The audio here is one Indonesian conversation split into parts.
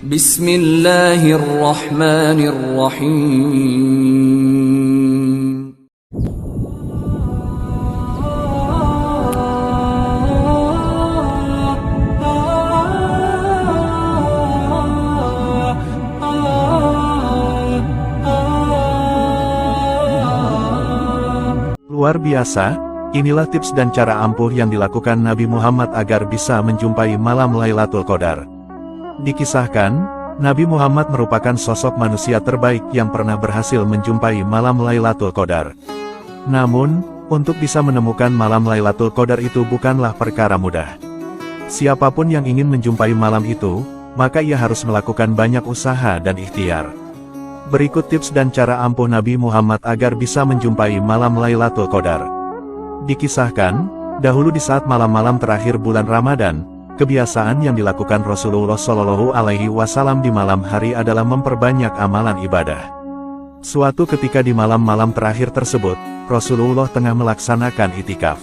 Bismillahirrahmanirrahim. Luar biasa, inilah tips dan cara ampuh yang dilakukan Nabi Muhammad agar bisa menjumpai malam Lailatul Qadar. Dikisahkan, Nabi Muhammad merupakan sosok manusia terbaik yang pernah berhasil menjumpai malam Lailatul Qadar. Namun, untuk bisa menemukan malam Lailatul Qadar itu bukanlah perkara mudah. Siapapun yang ingin menjumpai malam itu, maka ia harus melakukan banyak usaha dan ikhtiar. Berikut tips dan cara ampuh Nabi Muhammad agar bisa menjumpai malam Lailatul Qadar. Dikisahkan, dahulu di saat malam-malam terakhir bulan Ramadan, kebiasaan yang dilakukan Rasulullah Shallallahu Alaihi Wasallam di malam hari adalah memperbanyak amalan ibadah. Suatu ketika di malam-malam terakhir tersebut, Rasulullah tengah melaksanakan itikaf.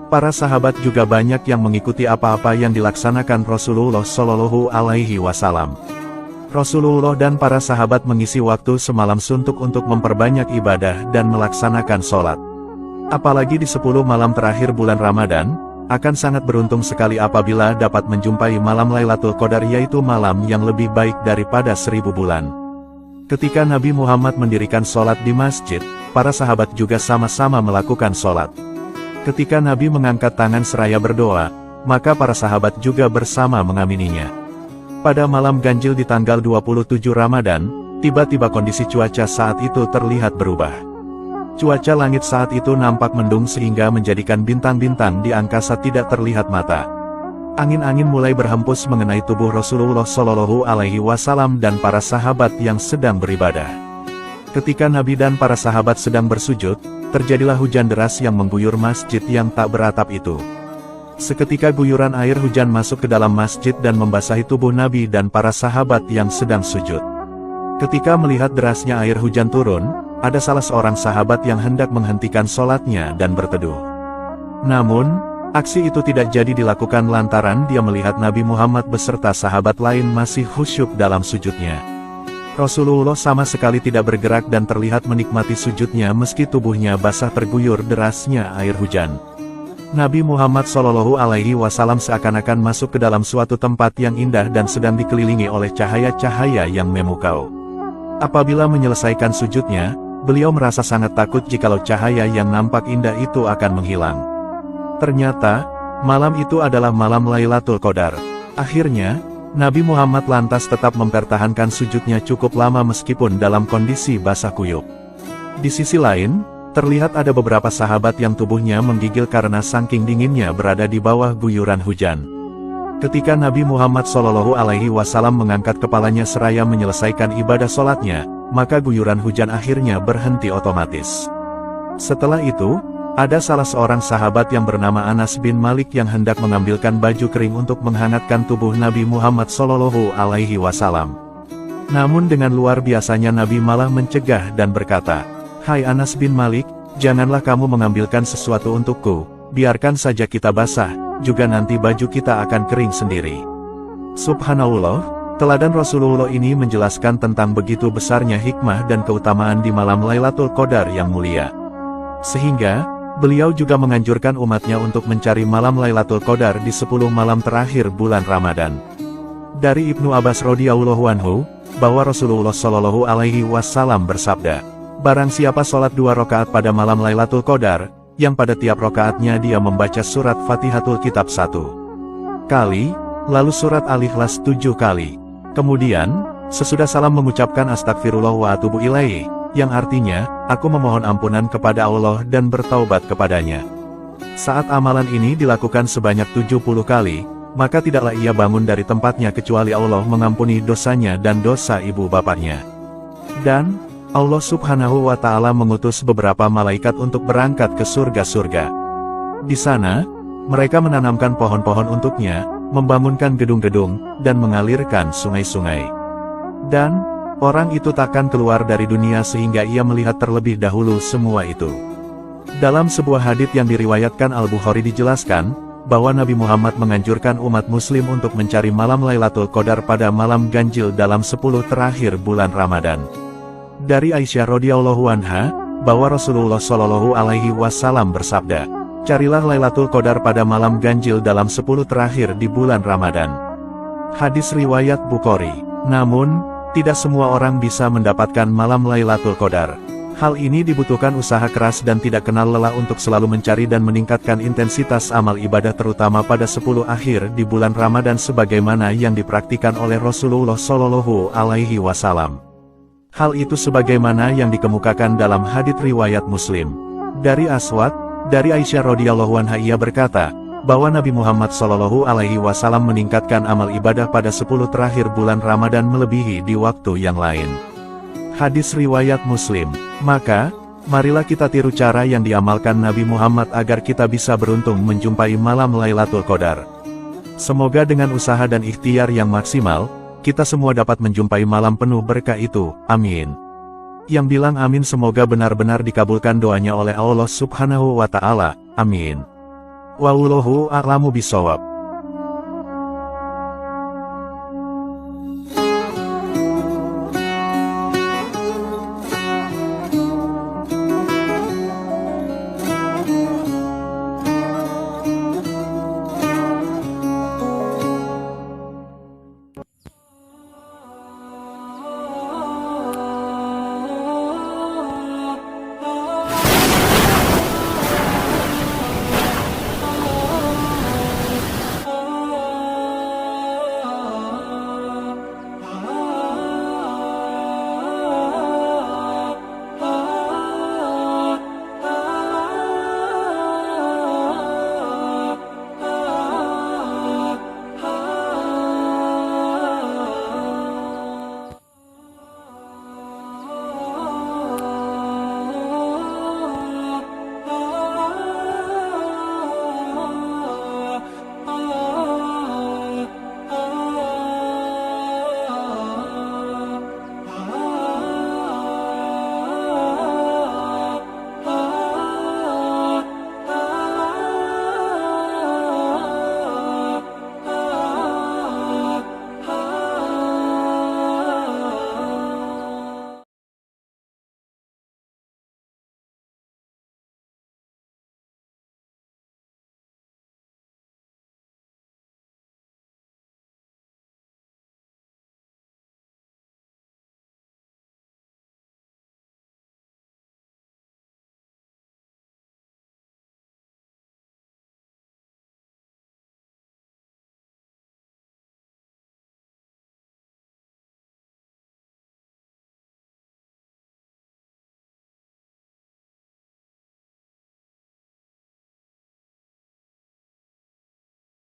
Para sahabat juga banyak yang mengikuti apa-apa yang dilaksanakan Rasulullah Shallallahu Alaihi Wasallam. Rasulullah dan para sahabat mengisi waktu semalam suntuk untuk memperbanyak ibadah dan melaksanakan sholat. Apalagi di 10 malam terakhir bulan Ramadan, akan sangat beruntung sekali apabila dapat menjumpai malam Lailatul Qadar, yaitu malam yang lebih baik daripada 1000 bulan. Ketika Nabi Muhammad mendirikan sholat di masjid, para sahabat juga sama-sama melakukan sholat. Ketika Nabi mengangkat tangan seraya berdoa, maka para sahabat juga bersama mengamininya. Pada malam ganjil di tanggal 27 Ramadan, tiba-tiba kondisi cuaca saat itu terlihat berubah. Cuaca langit saat itu nampak mendung sehingga menjadikan bintang-bintang di angkasa tidak terlihat mata. Angin-angin mulai berhembus mengenai tubuh Rasulullah Shallallahu Alaihi Wasallam dan para sahabat yang sedang beribadah. Ketika Nabi dan para sahabat sedang bersujud, terjadilah hujan deras yang mengguyur masjid yang tak beratap itu. Seketika guyuran air hujan masuk ke dalam masjid dan membasahi tubuh Nabi dan para sahabat yang sedang sujud. Ketika melihat derasnya air hujan turun, ada salah seorang sahabat yang hendak menghentikan sholatnya dan berteduh. Namun, aksi itu tidak jadi dilakukan lantaran dia melihat Nabi Muhammad beserta sahabat lain masih khusyuk dalam sujudnya. Rasulullah sama sekali tidak bergerak dan terlihat menikmati sujudnya meski tubuhnya basah terguyur derasnya air hujan. Nabi Muhammad Shallallahu Alaihi Wasallam seakan-akan masuk ke dalam suatu tempat yang indah dan sedang dikelilingi oleh cahaya-cahaya yang memukau. Apabila menyelesaikan sujudnya, beliau merasa sangat takut jikalau cahaya yang nampak indah itu akan menghilang. Ternyata, malam itu adalah malam Lailatul Qadar. Akhirnya, Nabi Muhammad lantas tetap mempertahankan sujudnya cukup lama meskipun dalam kondisi basah kuyup. Di sisi lain, terlihat ada beberapa sahabat yang tubuhnya menggigil karena saking dinginnya berada di bawah guyuran hujan. Ketika Nabi Muhammad Shallallahu Alaihi Wasallam mengangkat kepalanya seraya menyelesaikan ibadah sholatnya, maka guyuran hujan akhirnya berhenti otomatis. Setelah itu, ada salah seorang sahabat yang bernama Anas bin Malik yang hendak mengambilkan baju kering untuk menghangatkan tubuh Nabi Muhammad Shallallahu Alaihi Wasallam. Namun dengan luar biasanya Nabi malah mencegah dan berkata, "Hai Anas bin Malik, janganlah kamu mengambilkan sesuatu untukku, biarkan saja kita basah, juga nanti baju kita akan kering sendiri." Subhanallah, teladan Rasulullah ini menjelaskan tentang begitu besarnya hikmah dan keutamaan di malam Lailatul Qadar yang mulia. Sehingga, beliau juga menganjurkan umatnya untuk mencari malam Lailatul Qadar di 10 malam terakhir bulan Ramadan. Dari Ibnu Abbas radhiyallahu anhu, bahwa Rasulullah Shallallahu Alaihi Wasallam bersabda, "Barang siapa sholat 2 rakaat pada malam Lailatul Qadar, yang pada tiap rakaatnya dia membaca surat Fatihatul Kitab 1 kali, lalu surat Al-Ikhlas 7 kali. Kemudian, sesudah salam mengucapkan astagfirullah wa atubu ilaihi, yang artinya, aku memohon ampunan kepada Allah dan bertaubat kepadanya. Saat amalan ini dilakukan sebanyak 70 kali, maka tidaklah ia bangun dari tempatnya kecuali Allah mengampuni dosanya dan dosa ibu bapaknya. Dan Allah Subhanahu wa Ta'ala mengutus beberapa malaikat untuk berangkat ke surga-surga. Di sana, mereka menanamkan pohon-pohon untuknya, membangunkan gedung-gedung, dan mengalirkan sungai-sungai. Dan orang itu takkan keluar dari dunia sehingga ia melihat terlebih dahulu semua itu. Dalam sebuah hadits yang diriwayatkan Al-Bukhari dijelaskan, bahwa Nabi Muhammad menganjurkan umat muslim untuk mencari malam Lailatul Qadar pada malam ganjil dalam 10 terakhir bulan Ramadan. Dari Aisyah radhiyallahu anha, bahwa Rasulullah Shallallahu alaihi wasallam bersabda, "Carilah Lailatul Qadar pada malam ganjil dalam 10 terakhir di bulan Ramadan." Hadis riwayat Bukhari. Namun, tidak semua orang bisa mendapatkan malam Lailatul Qadar. Hal ini dibutuhkan usaha keras dan tidak kenal lelah untuk selalu mencari dan meningkatkan intensitas amal ibadah terutama pada 10 akhir di bulan Ramadan sebagaimana yang dipraktikkan oleh Rasulullah Shallallahu alaihi wasallam. Hal itu sebagaimana yang dikemukakan dalam hadits riwayat Muslim. Dari Aswad, dari Aisyah radhiyallahu anha ia berkata, bahwa Nabi Muhammad Shallallahu alaihi wasallam meningkatkan amal ibadah pada 10 terakhir bulan Ramadan melebihi di waktu yang lain. Hadis riwayat Muslim. Maka, marilah kita tiru cara yang diamalkan Nabi Muhammad agar kita bisa beruntung menjumpai malam Lailatul Qadar. Semoga dengan usaha dan ikhtiar yang maksimal, kita semua dapat menjumpai malam penuh berkah itu, amin. Yang bilang amin semoga benar-benar dikabulkan doanya oleh Allah Subhanahu wa Ta'ala, amin. Wallahu a'lamu bishawab.